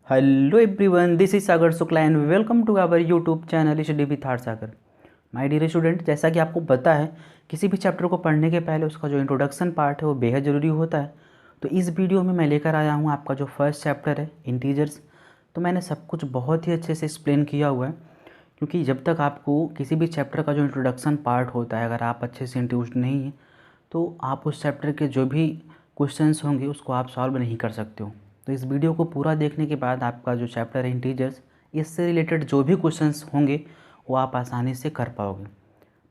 Hello everyone, this is Sagar Shukla and welcome to our YouTube channel study with R Sagar. My dear student, जैसा कि आपको पता है किसी भी चैप्टर को पढ़ने के पहले उसका जो इंट्रोडक्शन पार्ट है वो बेहद ज़रूरी होता है। तो इस वीडियो में मैं लेकर आया हूँ आपका जो फर्स्ट चैप्टर है इंटीजर्स। तो मैंने सब कुछ बहुत ही अच्छे से एक्सप्लेन किया हुआ है, क्योंकि जब तक आपको किसी भी चैप्टर का जो इंट्रोडक्शन पार्ट होता है अगर आप अच्छे से इंट्रोड्यूस नहीं हैं तो आप उस चैप्टर के जो भी क्वेश्चंस होंगे उसको आप सॉल्व नहीं कर सकते हो। तो इस वीडियो को पूरा देखने के बाद आपका जो चैप्टर है इंटीजर्स, इससे रिलेटेड जो भी क्वेश्चंस होंगे वो आप आसानी से कर पाओगे।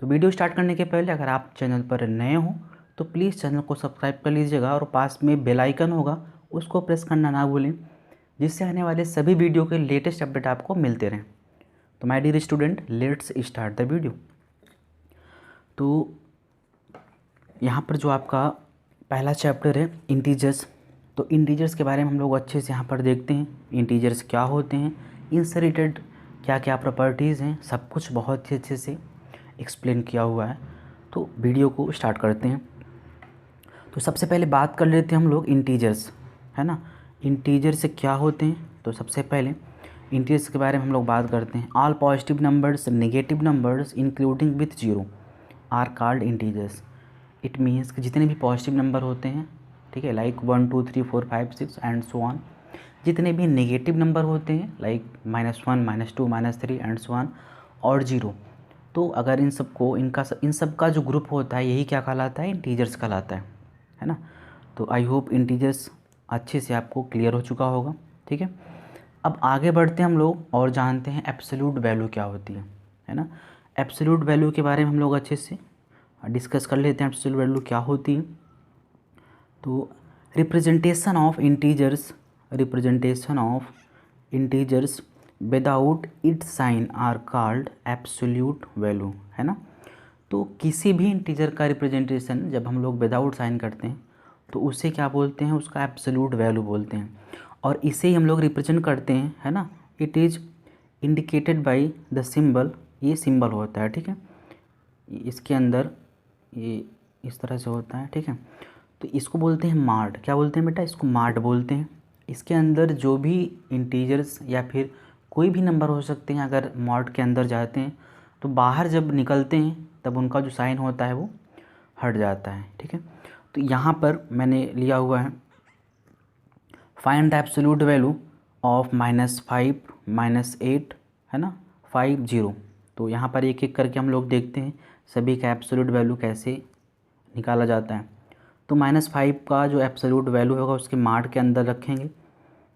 तो वीडियो स्टार्ट करने के पहले अगर आप चैनल पर नए हो तो प्लीज़ चैनल को सब्सक्राइब कर लीजिएगा और पास में बेल आइकन होगा उसको प्रेस करना ना भूलें, जिससे आने वाले सभी वीडियो के लेटेस्ट अपडेट आपको मिलते रहें। तो my dear student, let's start the video. तो यहाँ पर जो आपका पहला चैप्टर है इंटीजर्स, तो इंटीजर्स के बारे में हम लोग अच्छे से यहाँ पर देखते हैं। इंटीजर्स क्या होते हैं, इनसे रिलेटेड क्या क्या प्रॉपर्टीज़ हैं, सब कुछ बहुत ही अच्छे से एक्सप्लेन किया हुआ है। तो वीडियो को स्टार्ट करते हैं। तो सबसे पहले बात कर लेते हैं हम लोग इंटीजर्स, है ना। इंटीजर्स क्या होते हैं, तो सबसे पहले इंटीजर्स के बारे में हम लोग बात करते हैं। All positive numbers, negative numbers including with zero are called integers. It means कि जितने भी पॉजिटिव नंबर होते हैं, ठीक है, लाइक 1 2 3 4 5 6 एंड सो ऑन। जितने भी नेगेटिव नंबर होते हैं लाइक -1 -2 -3 एंड सो ऑन और जीरो, तो अगर इन सबको इन सब का जो ग्रुप होता है यही क्या कहलाता है, इंटीजर्स कहलाता है ना। तो आई होप इंटीजर्स अच्छे से आपको क्लियर हो चुका होगा, ठीक है। अब आगे बढ़ते हैं हम लोग और जानते हैं एब्सोल्यूट वैल्यू क्या होती है ना। एब्सोल्यूट वैल्यू के बारे में हम लोग अच्छे से डिस्कस कर लेते हैं। एब्सोल्यूट वैल्यू क्या होती है, तो representation of integers without it sign are called absolute value, है ना। तो किसी भी इंटीजर का रिप्रेजेंटेशन जब हम लोग विदाउट साइन करते हैं तो उसे क्या बोलते हैं, उसका एब्सोल्यूट वैल्यू बोलते हैं। और इसे ही हम लोग रिप्रेजेंट करते हैं, है ना। It is indicated by the symbol, ये सिंबल होता है, ठीक है। इसके अंदर ये इस तरह से होता है, ठीक है। तो इसको बोलते हैं मार्ड। क्या बोलते हैं बेटा, इसको मार्ड बोलते हैं। इसके अंदर जो भी इंटीजर्स या फिर कोई भी नंबर हो सकते हैं, अगर मॉड के अंदर जाते हैं तो बाहर जब निकलते हैं तब उनका जो साइन होता है वो हट जाता है, ठीक है। तो यहाँ पर मैंने लिया हुआ है find the absolute value of -5 -8, है ना, 5 0। तो यहाँ पर एक एक करके हम लोग देखते हैं सभी का एब्सोल्यूट वैल्यू कैसे निकाला जाता है। तो -5 का जो एब्सोल्यूट वैल्यू होगा उसके मार्ड के अंदर रखेंगे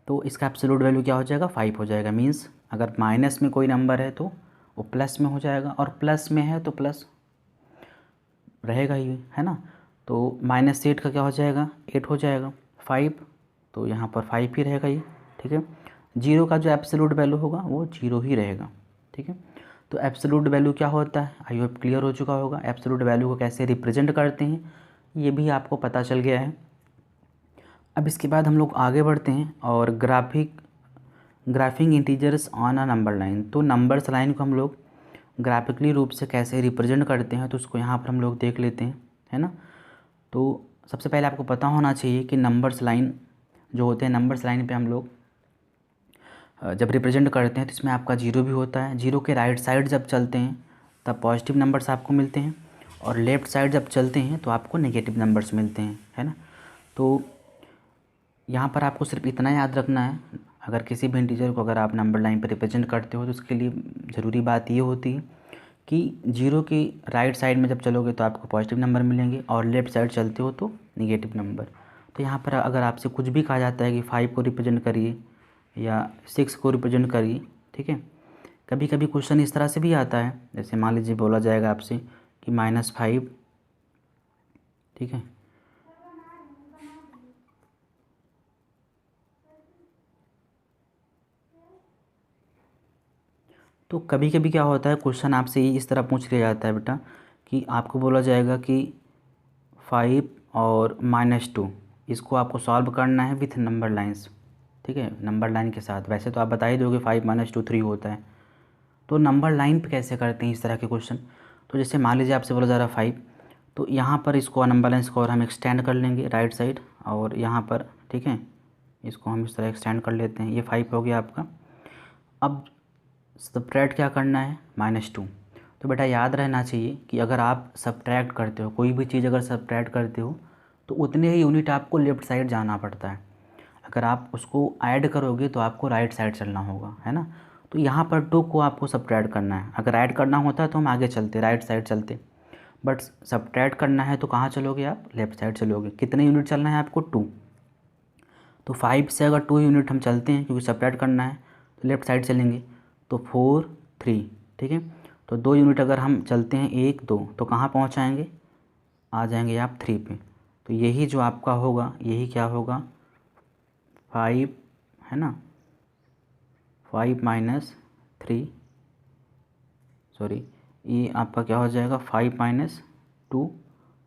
तो इसका एब्सोल्यूट वैल्यू क्या हो जाएगा, 5 हो जाएगा। मीन्स अगर माइनस में कोई नंबर है तो वो प्लस में हो जाएगा और प्लस में है तो प्लस रहेगा ही, है ना। तो -8 का क्या हो जाएगा, 8 हो जाएगा। 5 तो यहाँ पर 5 ही रहेगा ये, ठीक है। जीरो का जो एब्सोल्यूट वैल्यू होगा वो जीरो ही रहेगा, ठीक है। तो एब्सोल्यूट वैल्यू क्या होता है, आई होप क्लियर हो चुका होगा। एब्सोल्यूट वैल्यू को कैसे रिप्रेजेंट करते हैं ये भी आपको पता चल गया है। अब इसके बाद हम लोग आगे बढ़ते हैं और graphic integers on a number line. तो नंबर्स लाइन को हम लोग ग्राफिकली रूप से कैसे रिप्रेजेंट करते हैं तो उसको यहाँ पर हम लोग देख लेते हैं, है ना। तो सबसे पहले आपको पता होना चाहिए कि नंबर्स लाइन जो होते हैं, नंबर्स लाइन पे हम लोग जब रिप्रेजेंट करते हैं तो इसमें आपका जीरो भी होता है। जीरो के राइट साइड जब चलते हैं तब पॉजिटिव नंबर्स आपको मिलते हैं और लेफ़्ट साइड जब चलते हैं तो आपको नेगेटिव नंबर्स मिलते हैं, है ना। तो यहाँ पर आपको सिर्फ इतना याद रखना है, अगर किसी भी इंटीजर को अगर आप नंबर लाइन पर रिप्रेजेंट करते हो तो उसके लिए ज़रूरी बात ये होती है कि जीरो की राइट साइड में जब चलोगे तो आपको पॉजिटिव नंबर मिलेंगे और लेफ़्ट साइड चलते हो तो नेगेटिव नंबर। तो यहाँ पर अगर आपसे कुछ भी कहा जाता है कि 5 को रिप्रेजेंट करिए या 6 को रिप्रेजेंट करिए, ठीक है। कभी कभी क्वेश्चन इस तरह से भी आता है, जैसे मान लीजिए बोला जाएगा आपसे कि -5, ठीक है। तो कभी कभी क्या होता है, क्वेश्चन आपसे ये इस तरह पूछ लिया जाता है बेटा कि आपको बोला जाएगा कि 5 और -2 इसको आपको सॉल्व करना है विथ नंबर लाइंस, ठीक है, नंबर लाइन के साथ। वैसे तो आप बता ही दोगे 5 -2 3 होता है, तो नंबर लाइन पे कैसे करते हैं इस तरह के क्वेश्चन। तो जैसे मान लीजिए आपसे बोला जा रहा है 5, तो यहाँ पर इसको नंबर लाइन को और हम एक्सटेंड कर लेंगे राइट साइड और यहाँ पर, ठीक है, इसको हम इस तरह एक्सटेंड कर लेते हैं। ये 5 हो गया आपका। अब सब्ट्रैक्ट क्या करना है, -2। तो बेटा याद रहना चाहिए कि अगर आप सब्ट्रैक्ट करते हो, कोई भी चीज़ अगर सब्ट्रैक्ट करते हो तो उतने ही यूनिट आपको लेफ़्ट साइड जाना पड़ता है। अगर आप उसको ऐड करोगे तो आपको राइट साइड चलना होगा, है ना। तो यहाँ पर 2 को आपको सब्ट्रैक्ट करना है। अगर ऐड करना होता तो हम आगे चलते, राइट साइड चलते, बट सब्ट्रैक्ट करना है तो कहाँ चलोगे आप, लेफ़्ट साइड चलोगे। कितने यूनिट चलना है आपको, 2। तो 5 से अगर 2 यूनिट हम चलते हैं, क्योंकि सब्ट्रैक्ट करना है तो लेफ़्ट साइड चलेंगे, तो 4 3, ठीक है। तो 2 यूनिट अगर हम चलते हैं 1 2, तो कहाँ पहुँच आएंगे, आ जाएंगे आप 3 पे। तो यही जो आपका होगा, यही क्या होगा, 5, है ना, 5 - 3, सॉरी, ये आपका क्या हो जाएगा, 5 - 2,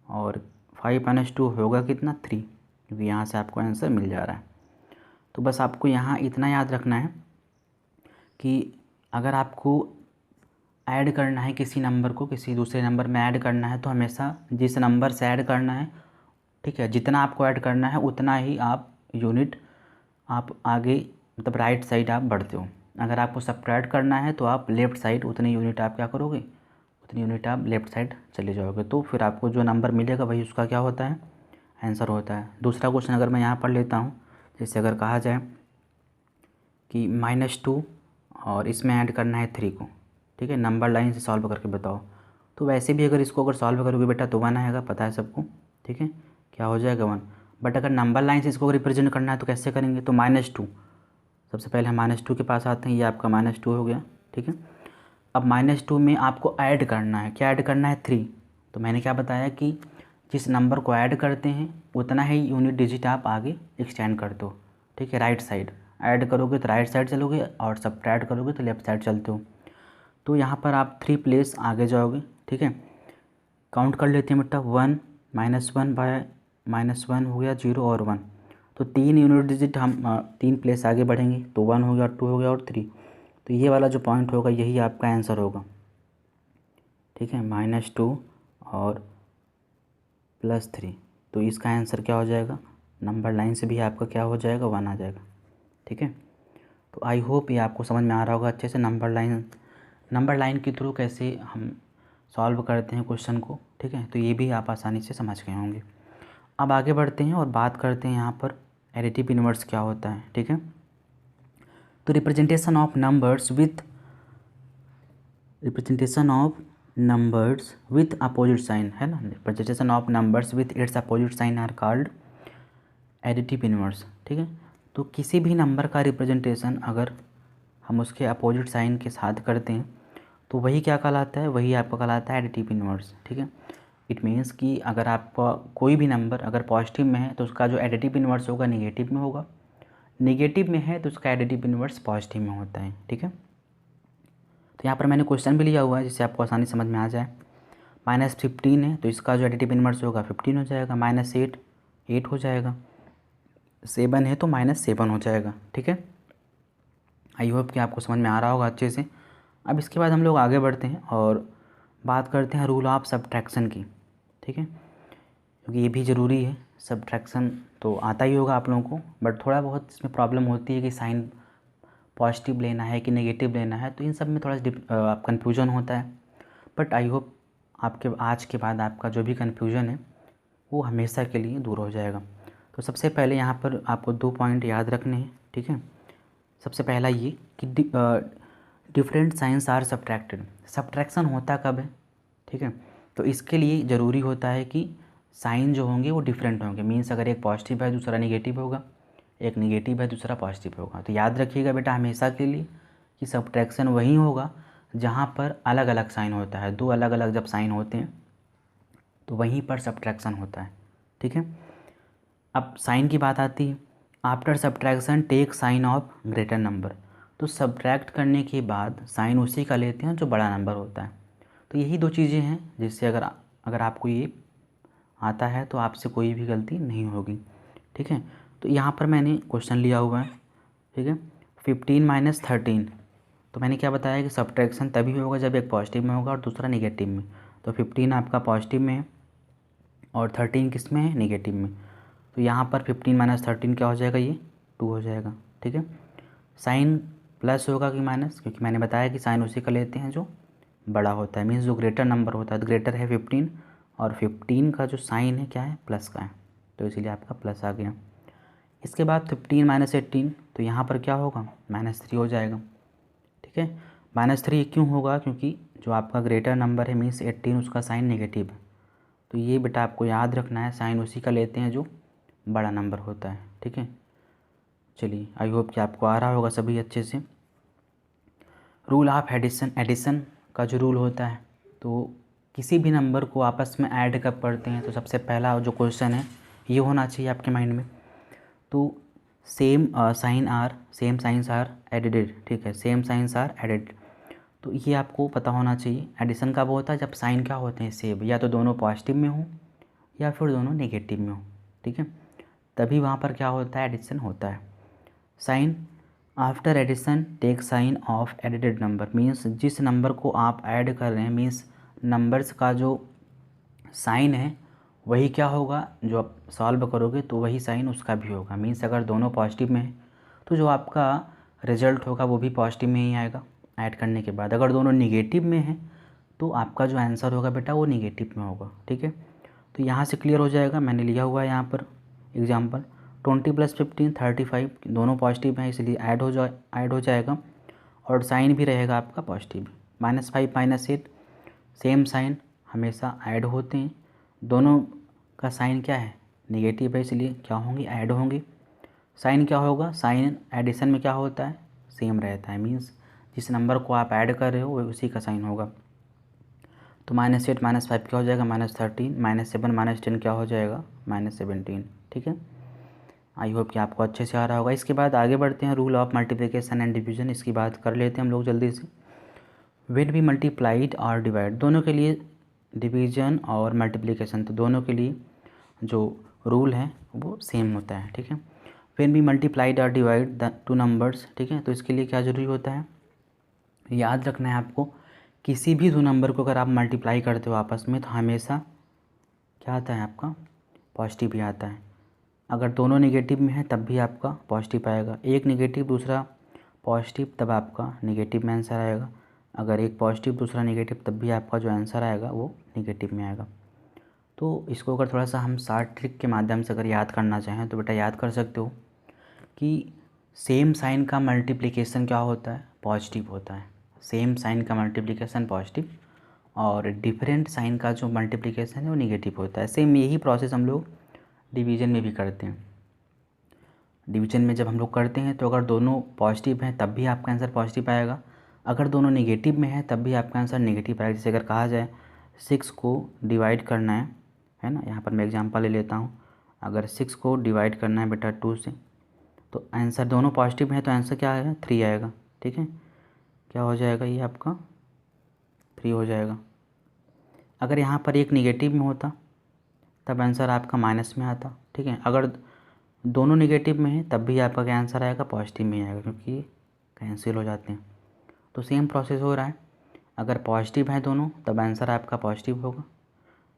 और 5 - 2 होगा कितना, 3, क्योंकि यहाँ से आपको आंसर मिल जा रहा है। तो बस आपको यहाँ इतना याद रखना है कि अगर आपको ऐड करना है किसी नंबर को किसी दूसरे नंबर में ऐड करना है, तो हमेशा जिस नंबर से ऐड करना है, ठीक है, जितना आपको ऐड करना है उतना ही आप यूनिट आप आगे, मतलब राइट साइड आप बढ़ते हो। अगर आपको सब्ट्रैक्ट करना है तो आप लेफ़्ट साइड, उतनी यूनिट आप क्या करोगे, उतनी यूनिट आप लेफ़्ट साइड चले जाओगे। तो फिर आपको जो नंबर मिलेगा वही उसका क्या होता है, आंसर होता है। दूसरा क्वेश्चन अगर मैं यहाँ पढ़ लेता हूँ, जैसे अगर कहा जाए कि -2 और इसमें ऐड करना है 3 को, ठीक है, नंबर लाइन से सॉल्व करके बताओ। तो वैसे भी अगर इसको अगर सॉल्व करोगे बेटा तो 1 आएगा, पता है सबको, ठीक है, क्या हो जाएगा 1। बट अगर नंबर लाइन से इसको रिप्रेजेंट करना है तो कैसे करेंगे, तो -2, सबसे पहले हम -2 के पास आते हैं। ये आपका -2 हो गया, ठीक है। अब -2 में आपको ऐड करना है, क्या ऐड करना है, 3। तो मैंने क्या बताया कि जिस नंबर को ऐड करते हैं उतना ही यूनिट डिजिट आप आगे एक्सटेंड करते हो, ठीक है, राइट साइड। ऐड करोगे तो राइट साइड चलोगे और सब्ट्रैक्ट करोगे तो लेफ़्ट साइड चलते हो। तो यहाँ पर आप 3 प्लेस आगे जाओगे, ठीक है। काउंट कर लेते हैं बेटा, 1 -1 बाय -1 हो गया 0 और 1। तो 3 यूनिट डिजिट हम 3 प्लेस आगे बढ़ेंगे, तो 1 हो गया, 2 हो गया और 3। तो ये वाला जो पॉइंट होगा यही आपका आंसर होगा, ठीक है, -2 और +3। तो इसका आंसर क्या हो जाएगा, नंबर लाइन से भी आपका क्या हो जाएगा, 1 आ जाएगा, ठीक है। तो आई होप ये आपको समझ में आ रहा होगा अच्छे से, नंबर लाइन के थ्रू कैसे हम सॉल्व करते हैं क्वेश्चन को, ठीक है। तो ये भी आप आसानी से समझ गए होंगे। अब आगे बढ़ते हैं और बात करते हैं यहाँ पर एडिटिव इनवर्स क्या होता है, ठीक है। तो representation of numbers with opposite sign, है ना, representation of numbers with its opposite sign are called additive inverse, ठीक है। तो किसी भी नंबर का रिप्रेजेंटेशन अगर हम उसके अपोजिट साइन के साथ करते हैं तो वही क्या कहलाता है, वही आपका कहलाता है एडिटिव इनवर्स, ठीक है। इट मीन्स कि अगर आपका कोई भी नंबर अगर पॉजिटिव में है तो उसका जो एडिटिव इनवर्स होगा नेगेटिव में होगा, नेगेटिव में है तो उसका एडिटिव इनवर्स पॉजिटिव में होता है, ठीक है। तो यहाँ पर मैंने क्वेश्चन भी लिया हुआ है जिससे आपको आसानी समझ में आ जाए। -15 है तो इसका जो एडिटिव इनवर्स होगा 15 हो जाएगा, -8 8 हो जाएगा, 7 है तो -7 हो जाएगा, ठीक है। आई होप कि आपको समझ में आ रहा होगा अच्छे से। अब इसके बाद हम लोग आगे बढ़ते हैं और बात करते हैं रूल ऑफ सब्ट्रैक्शन की, ठीक है, क्योंकि ये भी ज़रूरी है। सब्ट्रैक्शन तो आता ही होगा आप लोगों को, बट थोड़ा बहुत इसमें प्रॉब्लम होती है कि साइन पॉजिटिव लेना है कि नेगेटिव लेना है, तो इन सब में थोड़ा कन्फ्यूजन होता है। बट आई होप आपके आज के बाद आपका जो भी कन्फ्यूजन है वो हमेशा के लिए दूर हो जाएगा। तो सबसे पहले यहाँ पर आपको 2 पॉइंट याद रखने हैं, ठीक है। सबसे पहला ये कि different signs are subtracted, subtraction होता कब है, ठीक है। तो इसके लिए ज़रूरी होता है कि साइन जो होंगे वो डिफरेंट होंगे। मीन्स अगर एक पॉजिटिव है दूसरा नेगेटिव होगा, एक नेगेटिव है दूसरा पॉजिटिव होगा। तो याद रखिएगा बेटा हमेशा के लिए कि सब्ट्रैक्शन वहीं होगा जहाँ पर अलग अलग साइन होता है। 2 अलग अलग जब साइन होते हैं तो वहीं पर सब्ट्रैक्शन होता है, ठीक है। अब साइन की बात आती है, after subtraction take sign of greater number. तो सब्ट्रैक्ट करने के बाद साइन उसी का लेते हैं जो बड़ा नंबर होता है। तो यही 2 चीज़ें हैं जिससे अगर आपको ये आता है तो आपसे कोई भी गलती नहीं होगी, ठीक है। तो यहाँ पर मैंने क्वेश्चन लिया हुआ है, ठीक है, 15 - 13। तो मैंने क्या बताया कि सब्ट्रैक्शन तभी होगा जब एक पॉजिटिव में होगा और दूसरा नेगेटिव में। तो 15 आपका पॉजिटिव में है और 13 किस में है, नेगेटिव में। तो यहाँ पर 15 - 13 क्या हो जाएगा, ये 2 हो जाएगा। ठीक है, साइन प्लस होगा कि माइनस, क्योंकि मैंने बताया कि साइन उसी का लेते हैं जो बड़ा होता है, मीन्स जो ग्रेटर नंबर होता है। तो ग्रेटर है 15 और 15 का जो साइन है क्या है, प्लस का है, तो इसीलिए आपका प्लस आ गया। इसके बाद 15 माइनस 18, तो यहाँ पर क्या होगा, -3 हो जाएगा। ठीक है, -3 क्यों होगा, क्योंकि जो आपका ग्रेटर नंबर है मीन्स 18 उसका साइन नेगेटिव है। तो ये बेटा आपको याद रखना है, साइन उसी का लेते हैं जो बड़ा नंबर होता है। ठीक है, चलिए आई होप कि आपको आ रहा होगा सभी अच्छे से। रूल ऑफ एडिशन, एडिशन का जो रूल होता है, तो किसी भी नंबर को आपस में ऐड कब करते हैं, तो सबसे पहला जो क्वेश्चन है ये होना चाहिए आपके माइंड में। तो सेम साइंस आर एडिटेड। ठीक है, सेम साइंस आर एडिड, तो ये आपको पता होना चाहिए। एडिशन कब होता है, जब साइन क्या होते हैं, सेम, या तो दोनों पॉजिटिव में हो या फिर दोनों नेगेटिव में हो। ठीक है, तभी वहाँ पर क्या होता है, एडिशन होता है। Sign after addition take sign of added number, means जिस नंबर को आप ऐड कर रहे हैं, मीन्स नंबर्स का जो साइन है वही क्या होगा, जो आप सॉल्व करोगे तो वही साइन उसका भी होगा। मीन्स अगर दोनों पॉजिटिव में है तो जो आपका रिजल्ट होगा वो भी पॉजिटिव में ही आएगा ऐड करने के बाद। अगर दोनों निगेटिव में है तो आपका जो आंसर होगा बेटा वो निगेटिव में होगा। ठीक है, तो यहाँ से क्लियर हो जाएगा। मैंने लिया हुआ है यहाँ पर एग्जाम्पल, 20 + 15 35, दोनों पॉजिटिव हैं इसलिए ऐड हो जाएगा, और साइन भी रहेगा आपका पॉजिटिव। -5 - 8, सेम साइन हमेशा ऐड होते हैं, दोनों का साइन क्या है, नेगेटिव है, इसलिए क्या होंगे, ऐड होंगे। साइन क्या होगा, साइन एडिशन में क्या होता है, सेम रहता है, मीन्स जिस नंबर को आप ऐड कर रहे हो वो उसी का साइन होगा। तो -8 - 5 क्या हो जाएगा, -13, -7 - 10 क्या हो जाएगा, -17। ठीक है, आई होप कि आपको अच्छे से आ रहा होगा। इसके बाद आगे बढ़ते हैं, rule of multiplication and division, इसकी बात कर लेते हैं हम लोग जल्दी से। व्हेन वी मल्टीप्लाइड और डिवाइड, दोनों के लिए डिवीजन और मल्टीप्लिकेशन, तो दोनों के लिए जो रूल है वो सेम होता है। ठीक है, व्हेन वी मल्टीप्लाइड और डिवाइड द टू नंबर्स, ठीक है, तो इसके लिए क्या ज़रूरी होता है, याद रखना है आपको, किसी भी दो नंबर को अगर आप मल्टीप्लाई करते हो आपस में तो हमेशा क्या आता है आपका, पॉजिटिव ही आता है। अगर दोनों नेगेटिव में है तब भी आपका पॉजिटिव आएगा, एक नेगेटिव दूसरा पॉजिटिव तब आपका नेगेटिव में आंसर आएगा। अगर एक पॉजिटिव दूसरा नेगेटिव तब भी आपका जो आंसर आएगा वो नेगेटिव में आएगा। तो इसको अगर थोड़ा सा हम शार्ट ट्रिक के माध्यम से अगर याद करना चाहें तो बेटा याद कर सकते हो कि सेम साइन का मल्टीप्लिकेशन क्या होता है, पॉजिटिव होता है। सेम साइन का मल्टीप्लिकेशन पॉजिटिव, और डिफरेंट साइन का जो मल्टीप्लिकेशन है वो नेगेटिव होता है। सेम यही प्रोसेस हम लोग डिवीज़न में भी करते हैं। डिवीज़न में जब हम लोग करते हैं तो अगर दोनों पॉजिटिव हैं तब भी आपका आंसर पॉजिटिव आएगा, अगर दोनों नेगेटिव में है तब भी आपका आंसर नेगेटिव आएगा। जैसे अगर कहा जाए 6 को डिवाइड करना है ना, यहाँ पर मैं एग्जांपल ले लेता हूँ। अगर 6 को डिवाइड करना है बेटा 2 से, तो आंसर दोनों पॉजिटिव है तो आंसर क्या आएगा, 3 आएगा। ठीक है, क्या हो जाएगा, ये आपका 3 हो जाएगा। अगर यहाँ पर एक निगेटिव में होता तब आंसर आपका माइनस में आता। ठीक है, अगर दोनों निगेटिव में है तब भी आपका क्या आंसर आएगा, पॉजिटिव में आएगा, क्योंकि ये कैंसिल हो जाते हैं। तो सेम प्रोसेस हो रहा है, अगर पॉजिटिव है दोनों तब आंसर आपका पॉजिटिव होगा,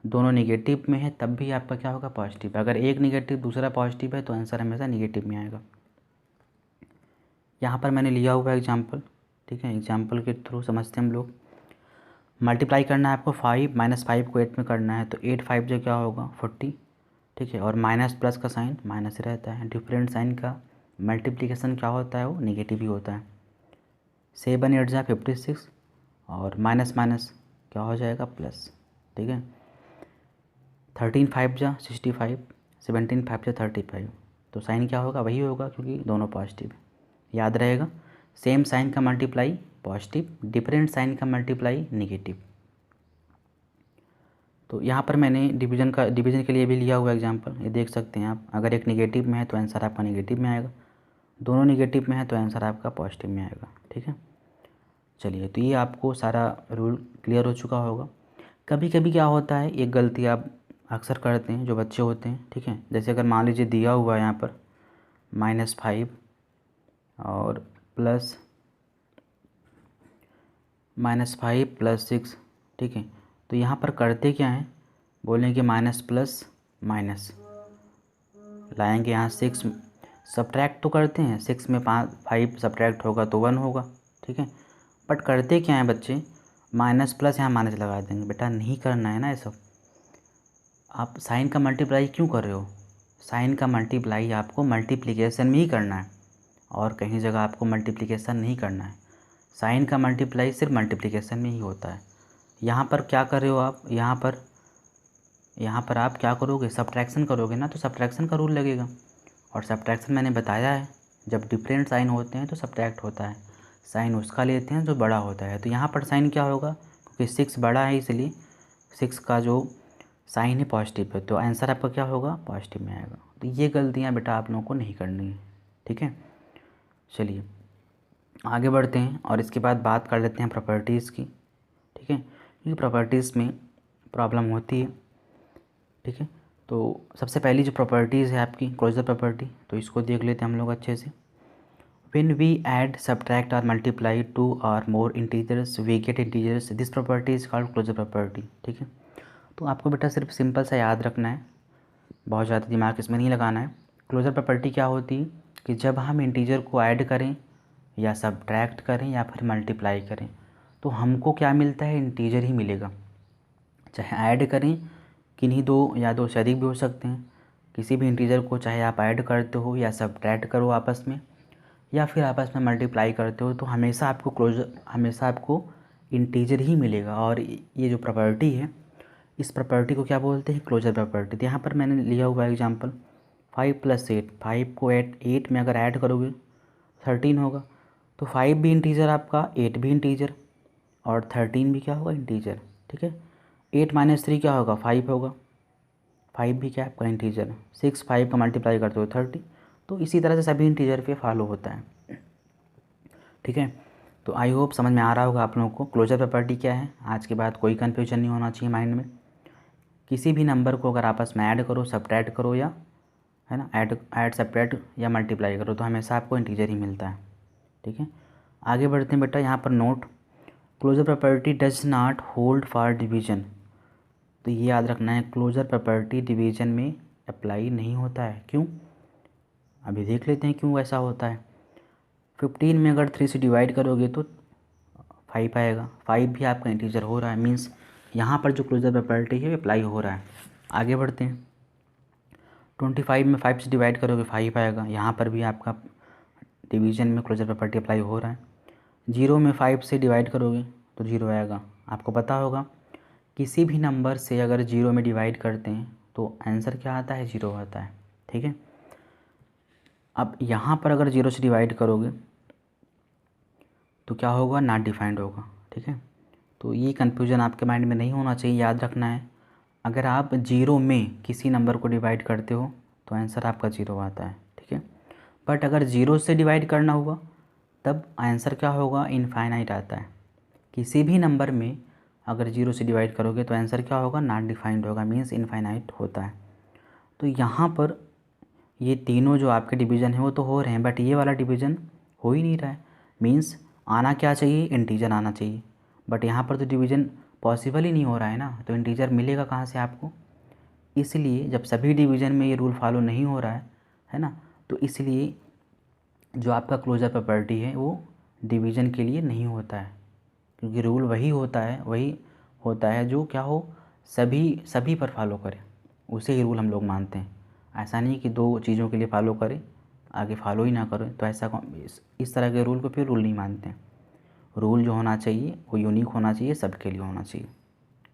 दोनों निगेटिव में है तब भी आपका क्या होगा, पॉजिटिव। अगर एक निगेटिव दूसरा पॉजिटिव है तो आंसर हमेशा निगेटिव में आएगा। यहाँ पर मैंने लिया हुआ एग्जाम्पल, ठीक है, एग्जाम्पल के थ्रू समझते हैं हम लोग। मल्टीप्लाई करना है आपको 5 -5 को 8 में करना है, तो 8 5 जो क्या होगा 40। ठीक है, और माइनस प्लस का साइन माइनस रहता है, डिफरेंट साइन का मल्टीप्लिकेशन क्या होता है, वो नेगेटिव ही होता है। 7 8 जा 56, और माइनस माइनस क्या हो जाएगा, प्लस। ठीक है, 13 5 जा 65, 17 5 जा 35, तो साइन क्या होगा, वही होगा क्योंकि दोनों पॉजिटिव है। याद रहेगा, सेम साइन का मल्टीप्लाई पॉजिटिव, डिफरेंट साइन का मल्टीप्लाई नेगेटिव। तो यहाँ पर मैंने डिवीज़न के लिए भी लिया हुआ एग्जांपल, ये देख सकते हैं आप। अगर एक नेगेटिव में है तो आंसर आपका नेगेटिव में आएगा, दोनों नेगेटिव में है तो आंसर आपका पॉजिटिव में आएगा। ठीक है, चलिए, तो ये आपको सारा रूल क्लियर हो चुका होगा। कभी कभी क्या होता है, एक गलती आप अक्सर करते हैं जो बच्चे होते हैं। ठीक है, जैसे अगर मान लीजिए दिया हुआ है यहाँ पर -5 और प्लस -5 + 6। ठीक है, तो यहाँ पर करते क्या हैं, बोलेंगे माइनस प्लस माइनस, लाएंगे यहाँ सब्ट्रैक्ट तो करते हैं, 6 में 5 सब्ट्रैक्ट होगा तो 1 होगा, ठीक है। बट करते क्या हैं बच्चे, माइनस प्लस यहाँ माइनस लगा देंगे। बेटा नहीं करना है ना ये सब। आप साइन का मल्टीप्लाई क्यों कर रहे हो? साइन का मल्टीप्लाई आपको मल्टीप्लिकेशन में ही करना है, और कहीं जगह आपको मल्टीप्लिकेशन नहीं करना है। साइन का मल्टीप्लाई सिर्फ मल्टीप्लिकेशन में ही होता है। यहाँ पर क्या कर रहे हो आप, यहाँ पर आप क्या करोगे, सब्ट्रैक्शन करोगे ना, तो सब्ट्रैक्शन का रूल लगेगा। और सब्ट्रैक्शन मैंने बताया है, जब डिफरेंट साइन होते हैं तो सब्ट्रैक्ट होता है। साइन उसका लेते हैं जो बड़ा होता है। तो यहाँ पर साइन क्या होगा, क्योंकि 6 बड़ा है इसलिए 6 का जो साइन है पॉजिटिव है, तो आंसर आपका क्या होगा, पॉजिटिव में आएगा। तो ये गलतियाँ बेटा आप लोगों को नहीं करनी है, ठीक है। चलिए आगे बढ़ते हैं और इसके बाद बात कर लेते हैं प्रॉपर्टीज़ की, ठीक है। क्योंकि प्रॉपर्टीज़ में प्रॉब्लम होती है, ठीक है। तो सबसे पहली जो प्रॉपर्टीज़ है आपकी क्लोजर प्रॉपर्टी, तो इसको देख लेते हैं हम लोग अच्छे से। When we add, subtract or multiply two or more integers, we get integers. This property is called closure property, ठीक है। तो आपको बेटा सिर्फ सिंपल सा याद रखना है, बहुत ज़्यादा दिमाग इसमें नहीं लगाना है। क्लोजर प्रॉपर्टी क्या होती है कि जब हम इंटीजर को ऐड करें या सब्ट्रैक्ट करें या फिर मल्टीप्लाई करें, तो हमको क्या मिलता है, इंटीजर ही मिलेगा। चाहे ऐड करें किन्हीं दो या दो से अधिक भी हो सकते हैं, किसी भी इंटीजर को चाहे आप ऐड करते हो या सब्ट्रैक्ट करो आपस में, या फिर आपस में मल्टीप्लाई करते हो, तो हमेशा आपको इंटीजर ही मिलेगा। और ये जो प्रॉपर्टी है, इस प्रॉपर्टी को क्या बोलते हैं, क्लोजर प्रॉपर्टी। तो यहाँ पर मैंने लिया हुआ एग्जांपल 5 + 8, 5 को 8 में अगर ऐड करोगे 13 होगा। तो 5 भी इंटीजर आपका, 8 भी इंटीजर, और 13 भी क्या होगा, इंटीजर, ठीक है। 8 - 3 क्या होगा, 5 होगा। 5 भी क्या आपका इंटीजर। 6 5 का मल्टीप्लाई करते हो 30। तो इसी तरह से सभी इंटीजर पे फॉलो होता है, ठीक है। तो आई होप समझ में आ रहा होगा आप लोगों को क्लोजर प्रॉपर्टी क्या है। आज के बाद कोई कन्फ्यूजन नहीं होना चाहिए माइंड में। किसी भी नंबर को अगर आपस में ऐड करो, सब्ट्रैक्ट करो, या है ना, ऐड सब्ट्रैक्ट या मल्टीप्लाई करो, तो हमेशा आपको इंटीजर ही मिलता है, ठीक है। आगे बढ़ते हैं बेटा, यहाँ पर note, closure property does not hold for division. तो ये याद रखना है, क्लोजर प्रॉपर्टी डिवीजन में अप्लाई नहीं होता है। क्यों, अभी देख लेते हैं क्यों ऐसा होता है। 15 में अगर 3 से डिवाइड करोगे तो 5 आएगा। 5 भी आपका इंटीजर हो रहा है, मीन्स यहाँ पर जो क्लोजर प्रॉपर्टी है अप्लाई हो रहा है। आगे बढ़ते हैं, 25 में 5 से डिवाइड करोगे 5 आएगा। यहाँ पर भी आपका डिवीजन में क्लोजर प्रॉपर्टी अप्लाई हो रहा है। 0 में 5 से डिवाइड करोगे तो 0 आएगा। आपको पता होगा किसी भी नंबर से अगर 0 में डिवाइड करते हैं तो आंसर क्या आता है, 0 आता है, ठीक है। अब यहाँ पर अगर 0 से डिवाइड करोगे तो क्या होगा, नॉट डिफाइंड होगा, ठीक है। तो ये कन्फ्यूजन आपके माइंड में नहीं होना चाहिए, याद रखना है। अगर आप 0 में किसी नंबर को डिवाइड करते हो तो आंसर आपका 0 आता है, ठीक है। बट अगर 0 से डिवाइड करना हुआ तब आंसर क्या होगा, इनफाइनाइट आता है। किसी भी नंबर में अगर 0 से डिवाइड करोगे तो आंसर क्या होगा, नॉट डिफाइंड होगा, मीन्स इनफाइनाइट होता है। तो यहाँ पर ये तीनों जो आपके डिवीज़न है वो तो हो रहे हैं, बट ये वाला डिवीज़न हो ही नहीं रहा है। मीन्स आना क्या चाहिए, इंटीजर आना चाहिए, बट यहाँ पर तो डिवीज़न पॉसिबल ही नहीं हो रहा है ना, तो इंटीजर मिलेगा कहाँ से आपको। इसलिए जब सभी डिवीज़न में ये रूल फॉलो नहीं हो रहा है ना, तो इसलिए जो आपका क्लोजर प्रॉपर्टी है वो डिवीज़न के लिए नहीं होता है, क्योंकि रूल वही होता है जो क्या हो, सभी पर फॉलो करे, उसे ही रूल हम लोग मानते हैं। ऐसा नहीं कि दो चीज़ों के लिए फॉलो करें आगे फॉलो ही ना करें, तो ऐसा इस तरह के रूल को फिर रूल नहीं मानते हैं। रूल जो होना चाहिए वो यूनिक होना चाहिए, सबके लिए होना चाहिए।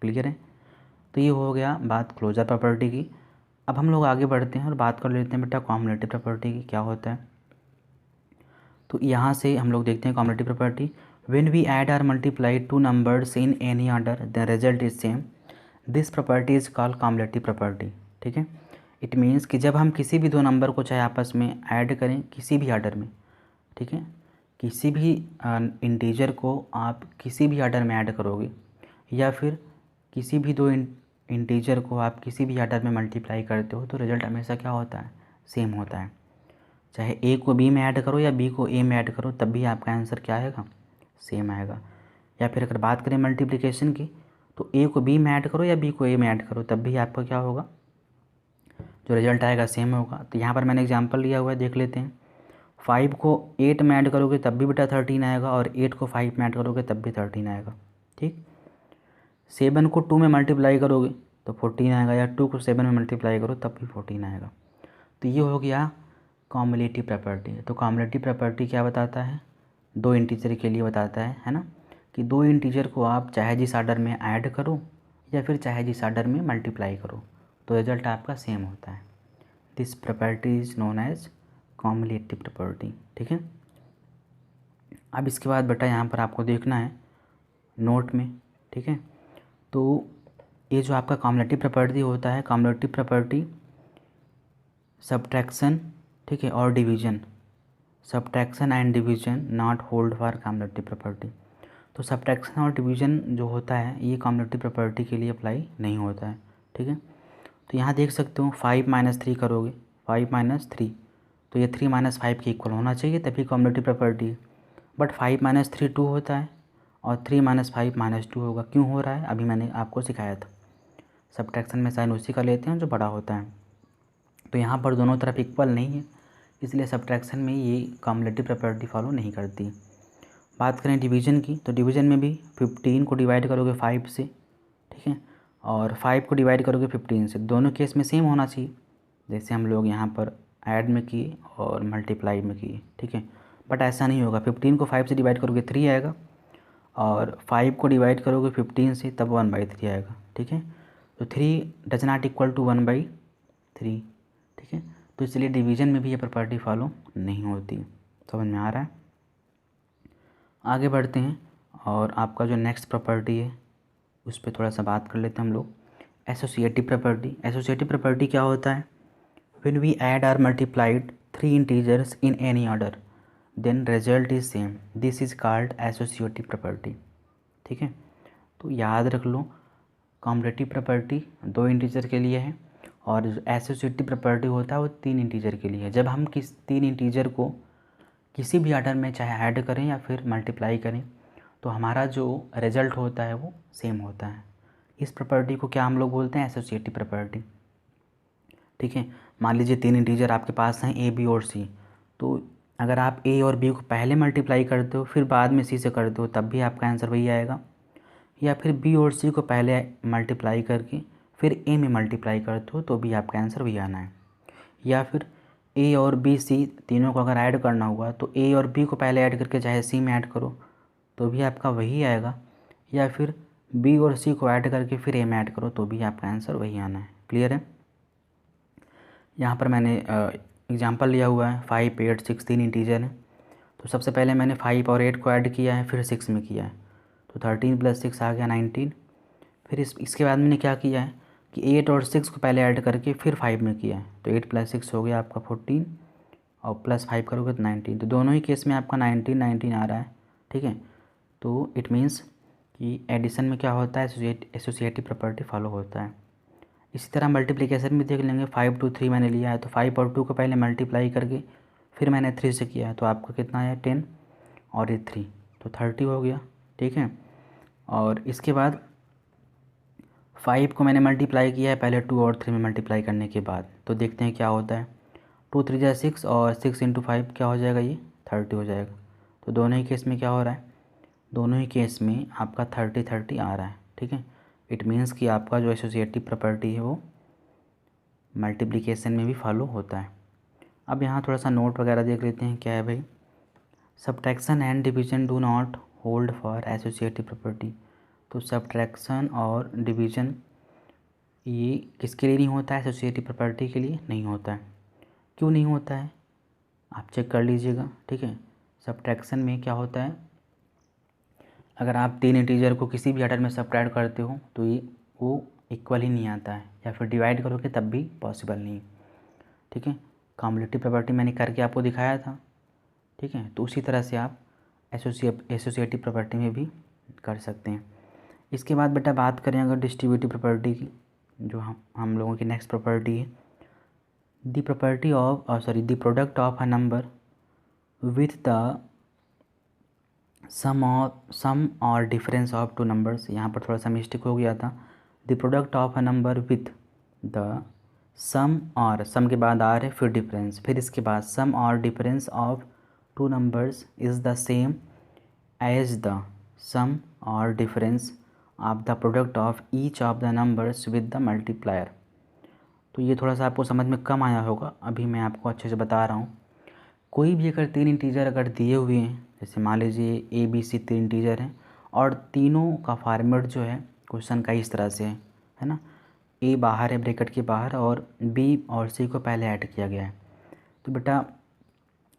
क्लियर है। तो ये हो गया बात क्लोजर प्रॉपर्टी की। अब हम लोग आगे बढ़ते हैं और बात कर लेते हैं बेटा कॉम्युलेटिव प्रॉपर्टी की, क्या होता है। तो यहाँ से हम लोग देखते हैं commutative property. When we add और multiply two numbers in any order the result is same, this property is called commutative property, ठीक है। इट मीन्स कि जब हम किसी भी दो नंबर को चाहे आपस में ऐड करें किसी भी ऑर्डर में, ठीक है, किसी भी इंटीजर को आप किसी भी ऑर्डर में ऐड करोगे, या फिर किसी भी दो इंटीजर को आप किसी भी ऑर्डर में मल्टीप्लाई करते हो, तो रिजल्ट हमेशा क्या होता है, सेम होता है। चाहे ए को बी में ऐड करो या बी को ए में ऐड करो, तब भी आपका आंसर क्या आएगा, सेम आएगा। या फिर अगर बात करें मल्टीप्लिकेशन की, तो ए को बी में ऐड करो या बी को ए में ऐड करो, तब भी आपका क्या होगा, जो रिजल्ट आएगा सेम होगा। तो यहाँ पर मैंने एग्जांपल लिया हुआ है, देख लेते हैं। 5 को 8 में ऐड करोगे तब भी बेटा 13 आएगा, और 8 को 5 में ऐड करोगे तब भी 13 आएगा। ठीक। 7 को 2 में मल्टीप्लाई करोगे तो 14 आएगा, या 2 को 7 में मल्टीप्लाई करो तब भी 14 आएगा। तो ये हो गया कॉम्युलेटिव प्रॉपर्टी। तो कॉम्युलेटिव प्रॉपर्टी क्या बताता है, 2 इंटीजर के लिए बताता है ना, कि 2 इंटीजर को आप चाहे जिस आर्डर में ऐड करो या फिर चाहे जिस आर्डर में मल्टीप्लाई करो तो रिजल्ट आपका सेम होता है। This property is known as commutative property. ठीक है। अब इसके बाद बेटा यहाँ पर आपको देखना है नोट में। ठीक है। तो ये जो आपका कॉम्युलेटिव प्रॉपर्टी होता है, कॉम्युलेटिव प्रॉपर्टी सब्ट्रैक्शन, ठीक है, और division, subtraction and division not hold for cumulative property. तो सब्ट्रैक्शन और डिवीजन जो होता है ये कॉम्युलेटिव प्रॉपर्टी के लिए अप्लाई नहीं होता है। ठीक है। तो यहाँ देख सकते हो 5 - 3 करोगे, 5 - 3, तो ये 3 - 5 के इक्वल होना चाहिए तभी कॉम्युलेटिव प्रॉपर्टी है। बट 5 - 3 2 होता है और 3 - 5 -2 होगा। क्यों हो रहा है अभी मैंने आपको सिखाया था। सब्ट्रैक्शन में साइन उसी का लेते हैं जो बड़ा होता है। तो यहाँ पर दोनों तरफ इक्वल नहीं है, इसलिए सब्ट्रैक्शन में ये कॉम्युलेटिव प्रॉपर्टी फॉलो नहीं करती। बात करें डिवीज़न की, तो डिवीज़न में भी 15 को डिवाइड करोगे 5 से, ठीक है, और 5 को डिवाइड करोगे 15 से। दोनों केस में सेम होना चाहिए, जैसे हम लोग यहाँ पर ऐड में किए और मल्टीप्लाई में किए। ठीक है। बट ऐसा नहीं होगा। 15 को 5 से डिवाइड करोगे 3 आएगा, और 5 को डिवाइड करोगे 15 से तब 1/3 आएगा। ठीक है। तो 3 डज नॉट इक्वल टू 1/3। ठीक है। तो इसलिए डिवीज़न में भी ये प्रॉपर्टी फॉलो नहीं होती। समझ में आ रहा है। आगे बढ़ते हैं और आपका जो नेक्स्ट प्रॉपर्टी है उस पर थोड़ा सा बात कर लेते हैं हम लोग। Associative property. एसोसिएटिव प्रॉपर्टी क्या होता है, व्हेन वी ऐड और multiplied 3 integers in any order then result is same, this is called associative property. ठीक है। तो याद रख लो, कॉम्युलेटिव प्रॉपर्टी 2 इंटीजर के लिए है और जो एसोसिएटिव प्रॉपर्टी होता है वो 3 इंटीजर के लिए है। जब हम 3 इंटीजर को किसी भी ऑर्डर में चाहे ऐड करें या फिर मल्टीप्लाई करें तो हमारा जो रिजल्ट होता है वो सेम होता है। इस प्रॉपर्टी को क्या हम लोग बोलते हैं, एसोसिएटिव प्रॉपर्टी। ठीक है। मान लीजिए 3 इंटीजर आपके पास हैं ए, बी और सी, तो अगर आप ए और बी को पहले मल्टीप्लाई करते हो फिर बाद में सी से करते हो तब भी आपका आंसर वही आएगा, या फिर बी और सी को पहले मल्टीप्लाई करके फिर ए में मल्टीप्लाई करते हो तो भी आपका आंसर वही आना है, या फिर ए और बी सी तीनों को अगर ऐड करना हुआ तो ए और बी को पहले ऐड करके चाहे सी में ऐड करो तो भी आपका वही आएगा, या फिर बी और सी को ऐड करके फिर ए में ऐड करो तो भी आपका आंसर वही आना है। क्लियर है। यहाँ पर मैंने एग्जांपल लिया हुआ है 5, 8, 6 3 इंटीजर हैं। तो सबसे पहले मैंने 5 और 8 को ऐड किया है, फिर 6 में किया है, तो 13 + 6 आ गया 19। फिर इसके बाद मैंने क्या किया है कि 8 और 6 को पहले ऐड करके फिर 5 में किया है, तो 8 + 6 हो गया आपका 14 और +5 करोगे तो 19। तो दोनों ही केस में आपका 19 19 आ रहा है। ठीक है। तो इट मीन्स कि एडिशन में क्या होता है, एसोसिएटिव प्रॉपर्टी फॉलो होता है। इसी तरह मल्टीप्लिकेशन भी देख लेंगे। 5 2 3 मैंने लिया है तो 5 और 2 को पहले मल्टीप्लाई करके फिर मैंने 3 से किया है तो आपका कितना आया 10 और ये 3 तो 30 हो गया। ठीक है। और इसके बाद 5 को मैंने मल्टीप्लाई किया है पहले 2 और 3 में मल्टीप्लाई करने के बाद, तो देखते हैं क्या होता है। 2 3 जा 6 और 6 × 5 क्या हो जाएगा, ये 30 हो जाएगा। तो दोनों ही केस में क्या हो रहा है, दोनों ही केस में आपका 30 30 आ रहा है। ठीक है। इट मीन्स कि आपका जो एसोसिएटिव प्रॉपर्टी है वो मल्टीप्लिकेशन में भी फॉलो होता है। अब यहाँ थोड़ा सा नोट वगैरह देख लेते हैं। क्या है भाई, subtraction and division do not hold for associative property. तो सब्ट्रैक्शन और डिवीजन ये किसके लिए नहीं होता है, एसोसिएटिव प्रॉपर्टी के लिए नहीं होता है। क्यों नहीं होता है आप चेक कर लीजिएगा। ठीक है। सब्ट्रैक्शन में क्या होता है, अगर आप 3 इंटीजर को किसी भी ऑर्डर में सब्ट्रैक्ट करते हो तो ये वो इक्वल ही नहीं आता है, या फिर डिवाइड करोगे तब भी पॉसिबल नहीं। ठीक है। कॉम्युलेटिव प्रॉपर्टी मैंने करके आपको दिखाया था। ठीक है। तो उसी तरह से आप एसोसिएटिव प्रॉपर्टी में भी कर सकते हैं। इसके बाद बेटा बात करें अगर डिस्ट्रीब्यूटिव प्रॉपर्टी की, जो हम लोगों की नेक्स्ट प्रॉपर्टी है, the product of a number with the sum और डिफरेंस ऑफ 2 नंबर्स। यहाँ पर थोड़ा सा मिस्टेक हो गया था। The product of a number with the sum और सम के बाद आर है, फिर डिफरेंस, फिर इसके बाद सम और difference of two numbers is the same as the sum और difference of the product of each of the numbers with the multiplier. तो ये थोड़ा सा आपको समझ में कम आया होगा, अभी मैं आपको अच्छे से बता रहा हूँ। कोई भी अगर तीन इंटीजर अगर दिए हुए हैं, जैसे मान लीजिए ए बी सी तीन इंटीजर हैं और तीनों का फॉर्मेट जो है क्वेश्चन का इस तरह से है ना, ए बाहर है ब्रैकेट के बाहर और बी और सी को पहले ऐड किया गया है। तो बेटा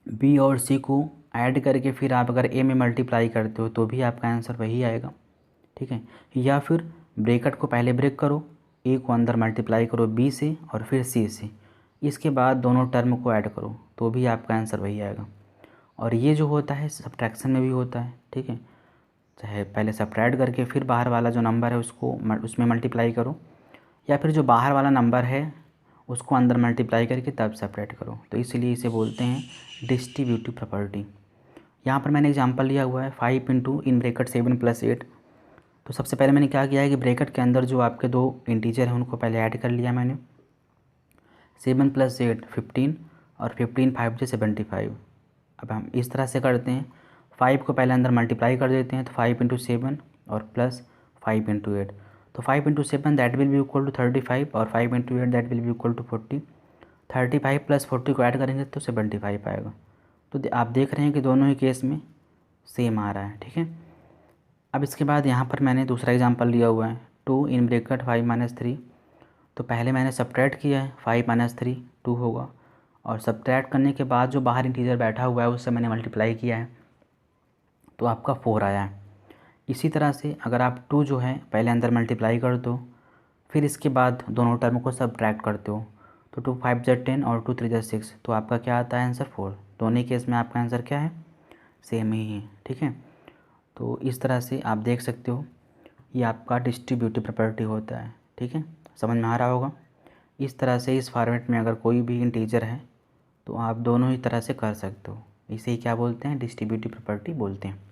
बी और सी को ऐड करके फिर आप अगर ए में मल्टीप्लाई करते हो तो भी आपका आंसर वही आएगा, ठीक है। या फिर ब्रैकेट को पहले ब्रेक करो, ए को अंदर मल्टीप्लाई करो बी से और फिर सी से, इसके बाद दोनों टर्म को ऐड करो तो भी आपका आंसर वही आएगा। और ये जो होता है सब्ट्रैक्शन में भी होता है, ठीक है। चाहे पहले सब्ट्रैक्ट करके फिर बाहर वाला जो नंबर है उसको उसमें मल्टीप्लाई करो, या फिर जो बाहर वाला नंबर है उसको अंदर मल्टीप्लाई करके तब सेपरेट करो। तो इसलिए इसे बोलते हैं डिस्ट्रीब्यूटिव प्रॉपर्टी। यहाँ पर मैंने एग्जांपल लिया हुआ है 5 इंटू इन ब्रैकेट 7 + 8। तो सबसे पहले मैंने क्या किया है कि ब्रैकेट के अंदर जो आपके दो इंटीजर हैं उनको पहले ऐड कर लिया मैंने। 7 + 8 15 और 15 5 से 75। अब हम इस तरह से करते हैं, 5 को पहले अंदर मल्टीप्लाई कर देते हैं तो 5 × 7 और प्लस 5 × 8। तो 5 × 7 that will be equal to 35 और 5 × 8 that will be equal to 40। 35 + 40 को ऐड करेंगे तो 75 आएगा। तो आप देख रहे हैं कि दोनों ही केस में सेम आ रहा है, ठीक है। अब इसके बाद यहाँ पर मैंने दूसरा एग्जांपल लिया हुआ है 2 इन ब्रैकेट 5 - 3। तो पहले मैंने सब्ट्रैक्ट किया है 5 - 3 2 होगा, और सब्ट्रैक्ट करने के बाद जो बाहर इंटीजर बैठा हुआ है उससे मैंने मल्टीप्लाई किया है तो आपका 4 आया है। इसी तरह से अगर आप 2 जो है पहले अंदर मल्टीप्लाई कर दो, फिर इसके बाद दोनों टर्म को सब्ट्रैक्ट करते हो तो 2 5 × 10 और 2 3 × 6, तो आपका क्या आता है आंसर 4। दोनों केस में आपका आंसर क्या है, सेम ही है, ठीक है। तो इस तरह से आप देख सकते हो ये आपका डिस्ट्रीब्यूटिव प्रॉपर्टी होता है, ठीक है। समझ में आ रहा होगा। इस तरह से इस फॉर्मेट में अगर कोई भी इंटीजर है तो आप दोनों ही तरह से कर सकते हो, इसे ही क्या बोलते हैं, डिस्ट्रीब्यूटिव प्रॉपर्टी बोलते हैं।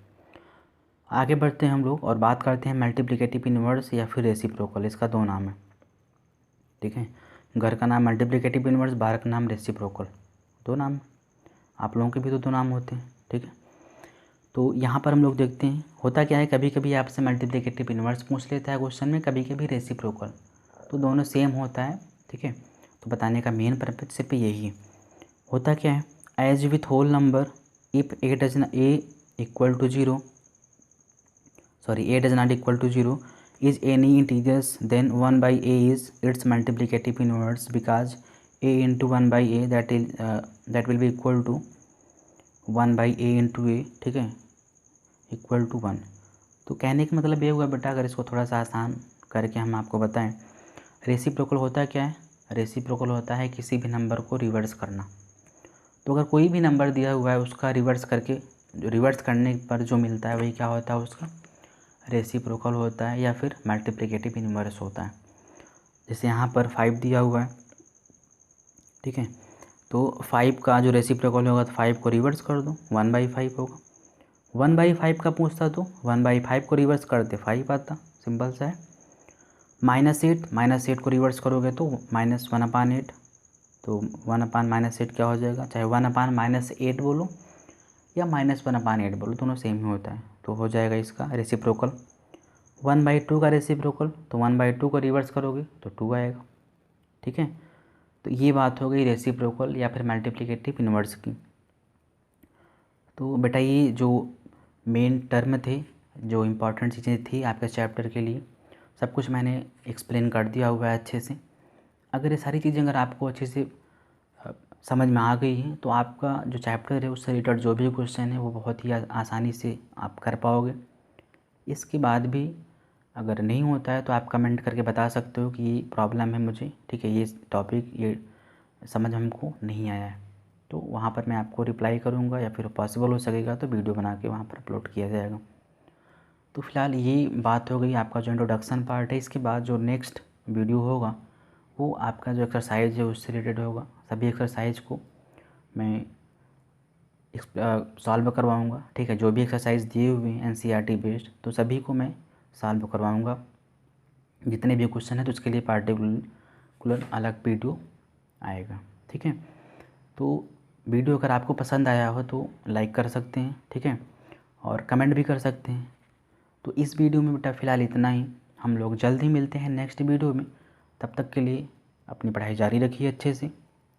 आगे बढ़ते हैं हम लोग और बात करते हैं मल्टीप्लिकेटिव इन्वर्स या फिर रेसिप्रोकल। इसका दो नाम है, ठीक है। घर का नाम मल्टीप्लिकेटिव इन्वर्स, बाहर का नाम रेसिप्रोकल, दो नाम। आप लोगों के भी तो दो नाम होते हैं, ठीक है। तो यहाँ पर हम लोग देखते हैं होता क्या है, कभी कभी आपसे मल्टीप्लिकेटिव इन्वर्स पूछ लेता है क्वेश्चन में, कभी कभी रेसिप्रोकल, तो दोनों सेम होता है, ठीक है। तो बताने का मेन पर्पज सिर्फ यही है। होता क्या है, as with whole number if a does not equal to 0 is any integers then 1/a is its multiplicative inverse because a into 1/a that will be equal to 1/a into a, ठीक है, equal to 1। तो कहने का मतलब ये हुआ बेटा, अगर इसको थोड़ा सा आसान करके हम आपको बताएं, रेसिप्रोकल होता क्या है, रेसिप्रोकल होता है किसी भी नंबर को रिवर्स करना। तो अगर कोई भी नंबर दिया हुआ है उसका रिवर्स करने पर जो मिलता है वही क्या होता है, उसका रेसिप्रोकल होता है या फिर मल्टीप्लिकेटिव इन्वर्स होता है। जैसे यहाँ पर 5 दिया हुआ है, ठीक है, तो 5 का जो रेसिप्रोकल होगा तो 5 को रिवर्स कर दो 1/5 होगा। 1/5 का पूछता तो 1/5 को रिवर्स करते 5 आता, सिंपल सा है। -8 को रिवर्स करोगे तो -1/8, तो 1/-8 क्या हो जाएगा, चाहे 1/-8 बोलो या -1/8 बोलो, दोनों सेम ही होता है, तो हो जाएगा इसका रेसिप्रोकल। 1/2 का रेसिप्रोकल, तो 1/2 को रिवर्स करोगे तो 2 आएगा, ठीक है। तो ये बात हो गई रेसिप्रोकल या फिर मल्टीप्लिकेटिव इन्वर्स की। तो बेटा ये जो मेन टर्म थे, जो इम्पोर्टेंट चीज़ें थी आपके चैप्टर के लिए, सब कुछ मैंने एक्सप्लेन कर दिया हुआ है अच्छे से। अगर ये सारी चीज़ें अगर आपको अच्छे से समझ में आ गई हैं तो आपका जो चैप्टर है उससे रिलेटेड जो भी क्वेश्चन है वो बहुत ही आसानी से आप कर पाओगे। इसके बाद भी अगर नहीं होता है तो आप कमेंट करके बता सकते हो कि ये प्रॉब्लम है मुझे, ठीक है, ये टॉपिक ये समझ हमको नहीं आया है, तो वहाँ पर मैं आपको रिप्लाई करूँगा या फिर पॉसिबल हो सकेगा तो वीडियो बना के वहाँ पर अपलोड किया जाएगा। तो फिलहाल ये बात हो गई आपका जो इंट्रोडक्शन पार्ट है। इसके बाद जो नेक्स्ट वीडियो होगा वो आपका जो एक्सरसाइज है उससे रिलेटेड होगा। सभी एक्सरसाइज को मैं सॉल्व करवाऊँगा, ठीक है। जो भी एक्सरसाइज दिए हुए हैं NCERT बेस्ड तो सभी को मैं सॉल्व करवाऊँगा। जितने भी क्वेश्चन है तो उसके लिए पार्टिकुलर अलग वीडियो आएगा। ठीक है, तो वीडियो अगर आपको पसंद आया हो तो लाइक कर सकते हैं, ठीक है, और कमेंट भी कर सकते हैं। तो इस वीडियो में बेटा फ़िलहाल इतना ही, हम लोग जल्द ही मिलते हैं नेक्स्ट वीडियो में। तब तक के लिए अपनी पढ़ाई जारी रखिए अच्छे से।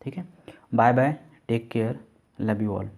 ठीक है, bye bye, take care, love you all.